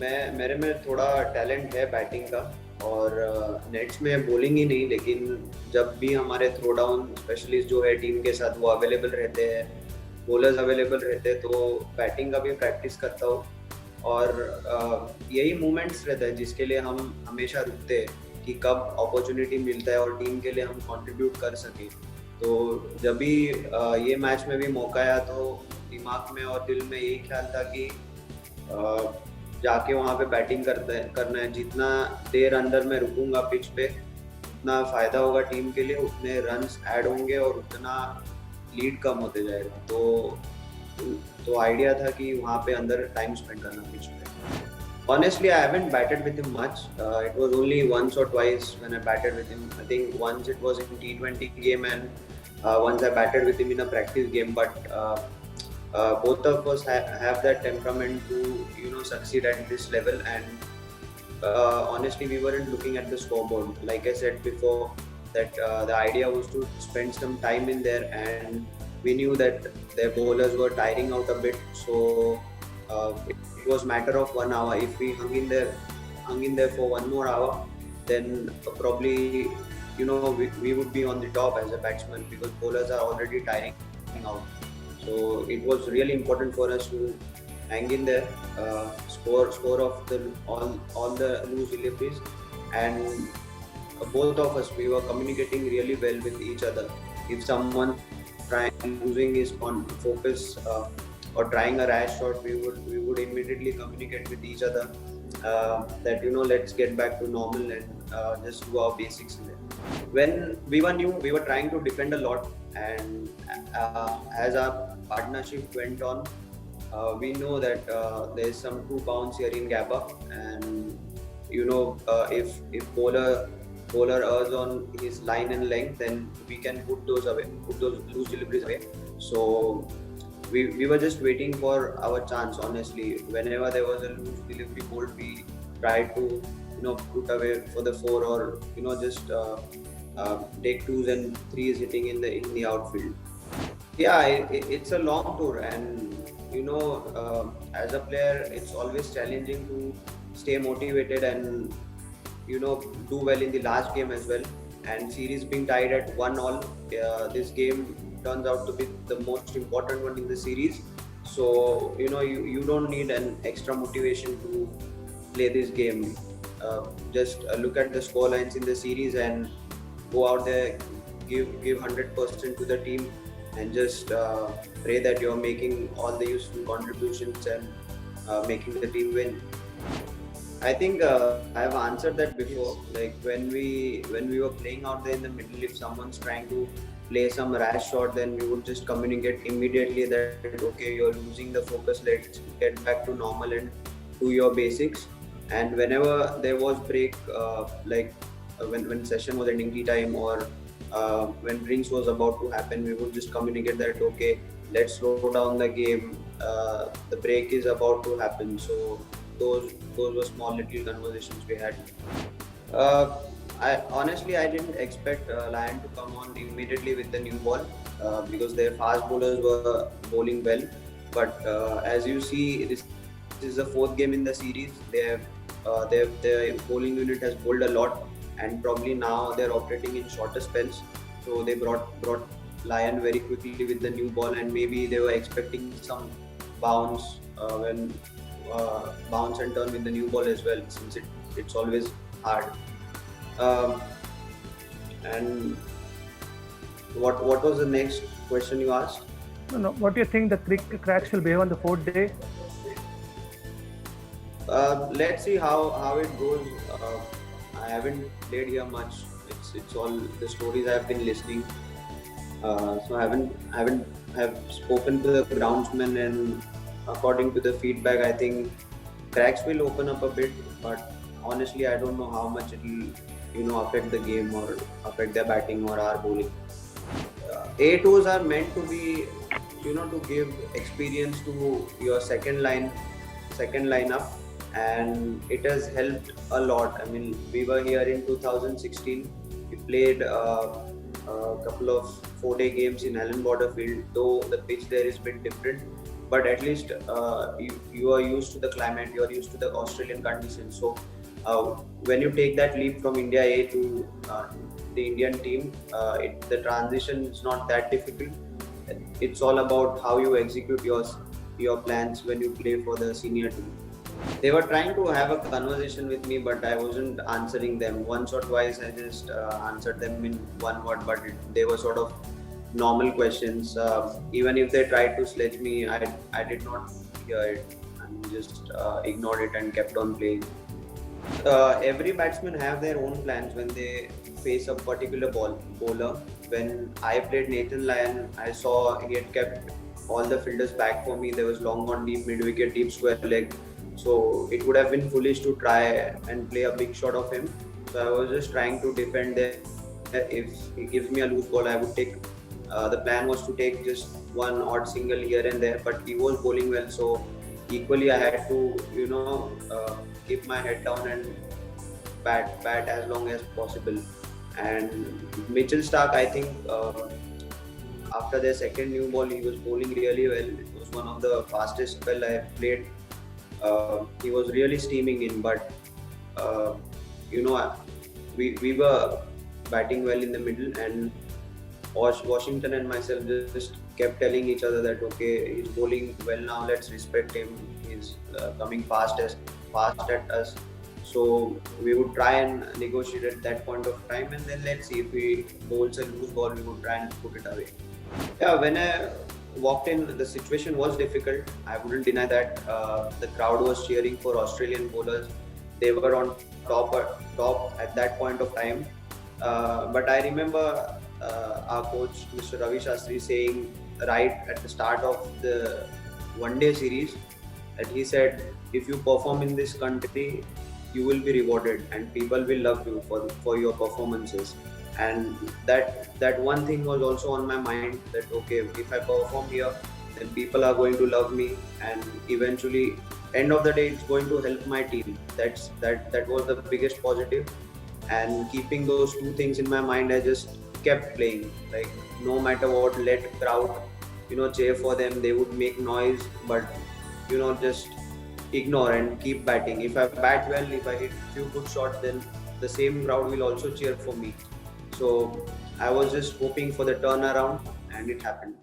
मैं मेरे में थोड़ा टैलेंट है बैटिंग का और नेट्स में बॉलिंग ही नहीं, लेकिन जब भी हमारे थ्रो डाउन स्पेशलिस्ट जो है टीम के साथ वो अवेलेबल रहते हैं, बॉलर्स अवेलेबल रहते हैं, तो बैटिंग का भी प्रैक्टिस करता हूँ। और यही मोमेंट्स रहता है जिसके लिए हम हमेशा रुकते हैं कि कब अपॉर्चुनिटी मिलता है और टीम के लिए हम कंट्रीब्यूट कर सकें। तो जब भी ये मैच में भी मौका आया तो दिमाग में और दिल में यही ख्याल था कि जाके वहाँ पे बैटिंग करना है। जितना देर अंदर मैं रुकूंगा पिच पे उतना फ़ायदा होगा टीम के लिए, उतने रन्स ऐड होंगे और उतना लीड कम होते जाएगा। तो आइडिया था कि वहाँ पे अंदर टाइम स्पेंड करना पिच पे। Honestly, I haven't batted with him much. It was only once or twice when I batted with him. I think once it was in T20 game and once I batted with him in a practice game. But both of us have that temperament to succeed at this level. And honestly, we weren't looking at the scoreboard. Like I said before, that the idea was to spend some time in there, and we knew that their bowlers were tiring out a bit. So it was matter of 1 hour. If we hung in there for one more hour, then probably we would be on the top as a batsman because bowlers are already tiring out. So it was really important for us to hang in there, score off all the loose deliveries, and both of us we were communicating really well with each other. If someone trying losing his focus or trying a rash shot, we would immediately communicate with each other that let's get back to normal and just do our basics in it. When we were new, we were trying to defend a lot, and as our partnership went on, we know that there's some 2 pounds here in Gabba, and if bowler errs on his line and length, then we can put those loose deliveries away. So we were just waiting for our chance. Honestly, whenever there was a loose delivery bowled, we tried to put away for the 4, or just take 2s and 3s hitting in the outfield. Yeah, it's a long tour, and as a player, it's always challenging to stay motivated and do well in the last game as well. And series being tied at 1-1, this game turns out to be the most important one in the series. So you don't need an extra motivation to play this game. Just look at the score lines in the series and go out there, give 100% to the team, and just pray that you're making all the useful contributions and making the team win. I think I have answered that before. Like when we were playing out there in the middle, if someone's trying to play some rash shot, then we would just communicate immediately that okay, you're losing the focus. Let's get back to normal and do your basics. And whenever there was break, when session was ending, tea time, or when drinks was about to happen, we would just communicate that okay, let's slow down the game. The break is about to happen. So those were small little conversations we had. Uh, I didn't expect Lion to come on immediately with the new ball because their fast bowlers were bowling well. But as you see, this is the 4th game in the series. Their bowling unit has bowled a lot, and probably now they're operating in shorter spells. So they brought Lion very quickly with the new ball, and maybe they were expecting some bounce when bounce and turn with the new ball as well, since it's always hard. Um, and what was the next question you asked? No. What do you think the Cracks will behave on the 4th day? Let's see how it goes. I haven't played here much. It's all the stories I've been listening. So I haven't have spoken to the groundsman, and according to the feedback, I think Cracks will open up a bit. But honestly, I don't know how much it will affect the game or affect their batting or our bowling. A2s are meant to be to give experience to your second lineup, and it has helped a lot. I mean, we were here in 2016. We played a couple of 4-day games in Allan Border Field, though the pitch there is a bit different. but at least you are used to the climate, you are used to the Australian conditions. So when you take that leap from India A to the Indian team, the transition is not that difficult. It's all about how you execute your plans when you play for the senior team. They were trying to have a conversation with me, but I wasn't answering them. Once or twice, I just answered them in one word, but they were sort of normal questions. Even if they tried to sledge me, I did not hear it and just ignored it and kept on playing. Every batsman have their own plans when they face a particular bowler. When I played Nathan Lyon, I saw he had kept all the fielders back for me. There was long on deep, mid wicket, deep square leg. So it would have been foolish to try and play a big shot of him. So I was just trying to defend there. If he gives me a loose ball, I would take. The plan was to take just one odd single here and there, but he was bowling well. So equally, I had to, keep my head down and bat as long as possible. And Mitchell Stark, I think, after their second new ball, he was bowling really well. It was one of the fastest spell I have played. He was really steaming in, but uh, you know, we were batting well in the middle, and Washington and myself just kept telling each other that okay, he's bowling well now. Let's respect him. He's coming fast at us. So we would try and negotiate at that point of time, and then let's see if he bowls a loose ball, we would try and put it away. Yeah, when I walked in, the situation was difficult. I wouldn't deny that. The crowd was cheering for Australian bowlers. They were on top at that point of time. But I remember our coach, Mr. Ravi Shastri, saying right at the start of the one-day series that he said, if you perform in this country, you will be rewarded and people will love you for your performances. And that one thing was also on my mind, that okay, if I perform here, then people are going to love me, and eventually end of the day it's going to help my team. That was the biggest positive. And keeping those two things in my mind, I just kept playing. Like no matter what, let crowd cheer for them. They would make noise, but just ignore and keep batting. If I bat well, if I hit few good shots, then the same crowd will also cheer for me. So I was just hoping for the turnaround, and it happened.